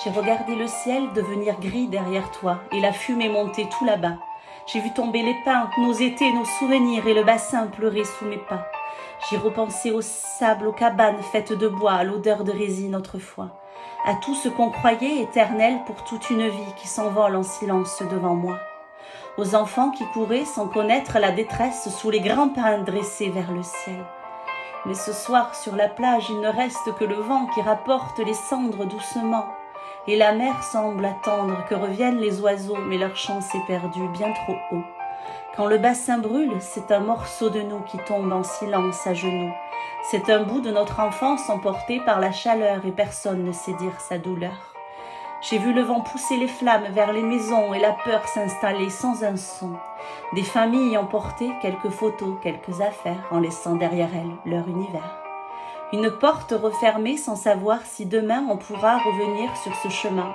J'ai regardé le ciel devenir gris derrière toi et la fumée monter tout là-bas. J'ai vu tomber les pins, nos étés, nos souvenirs et le bassin pleurer sous mes pas. J'ai repensé au sable, aux cabanes faites de bois, à l'odeur de résine autrefois, à tout ce qu'on croyait éternel pour toute une vie qui s'envole en silence devant moi. Aux enfants qui couraient sans connaître la détresse sous les grands pins dressés vers le ciel. Mais ce soir sur la plage il ne reste que le vent qui rapporte les cendres doucement. Et la mer semble attendre que reviennent les oiseaux, mais leur chant s'est perdu bien trop haut. Quand le bassin brûle, c'est un morceau de nous qui tombe en silence à genoux. C'est un bout de notre enfance emporté par la chaleur et personne ne sait dire sa douleur. J'ai vu le vent pousser les flammes vers les maisons et la peur s'installer sans un son. Des familles emportaient quelques photos, quelques affaires, en laissant derrière elles leur univers. Une porte refermée sans savoir si demain on pourra revenir sur ce chemin.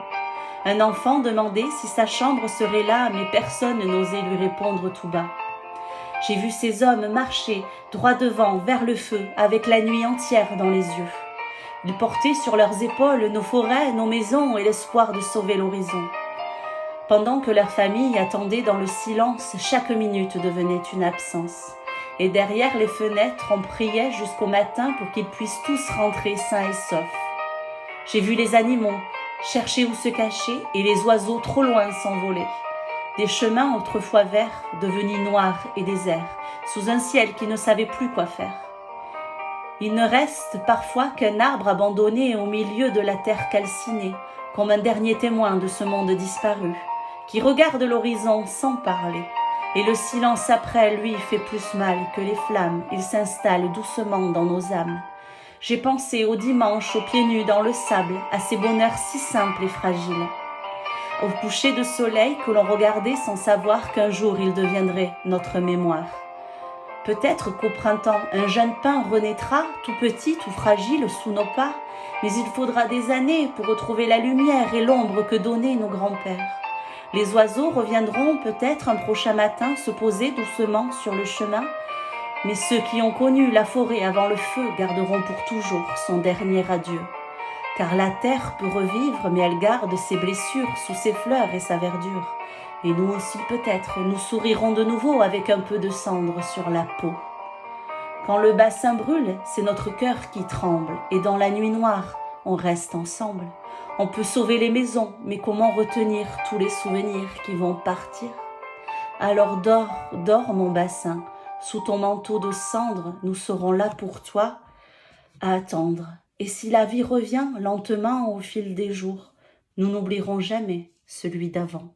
Un enfant demandait si sa chambre serait là, mais personne n'osait lui répondre tout bas. J'ai vu ces hommes marcher droit devant, vers le feu, avec la nuit entière dans les yeux. Ils portaient sur leurs épaules nos forêts, nos maisons et l'espoir de sauver l'horizon. Pendant que leur famille attendait dans le silence, chaque minute devenait une absence. Et derrière les fenêtres, on priait jusqu'au matin pour qu'ils puissent tous rentrer sains et saufs. J'ai vu les animaux chercher où se cacher et les oiseaux trop loin s'envoler. Des chemins autrefois verts devenus noirs et déserts, sous un ciel qui ne savait plus quoi faire. Il ne reste parfois qu'un arbre abandonné au milieu de la terre calcinée, comme un dernier témoin de ce monde disparu, qui regarde l'horizon sans parler. Et le silence après lui fait plus mal que les flammes, il s'installe doucement dans nos âmes. J'ai pensé au dimanche, aux pieds nus dans le sable, à ces bonheurs si simples et fragiles. Au coucher de soleil que l'on regardait sans savoir qu'un jour il deviendrait notre mémoire. Peut-être qu'au printemps, un jeune pin renaîtra, tout petit, tout fragile, sous nos pas, mais il faudra des années pour retrouver la lumière et l'ombre que donnaient nos grands-pères. Les oiseaux reviendront peut-être un prochain matin se poser doucement sur le chemin, mais ceux qui ont connu la forêt avant le feu garderont pour toujours son dernier adieu. Car la terre peut revivre, mais elle garde ses blessures sous ses fleurs et sa verdure. Et nous aussi peut-être, nous sourirons de nouveau avec un peu de cendre sur la peau. Quand le bassin brûle, c'est notre cœur qui tremble, et dans la nuit noire, on reste ensemble. On peut sauver les maisons, mais comment retenir tous les souvenirs qui vont partir? Alors dors, dors mon bassin, sous ton manteau de cendre, nous serons là pour toi, à attendre. Et si la vie revient lentement au fil des jours, nous n'oublierons jamais celui d'avant.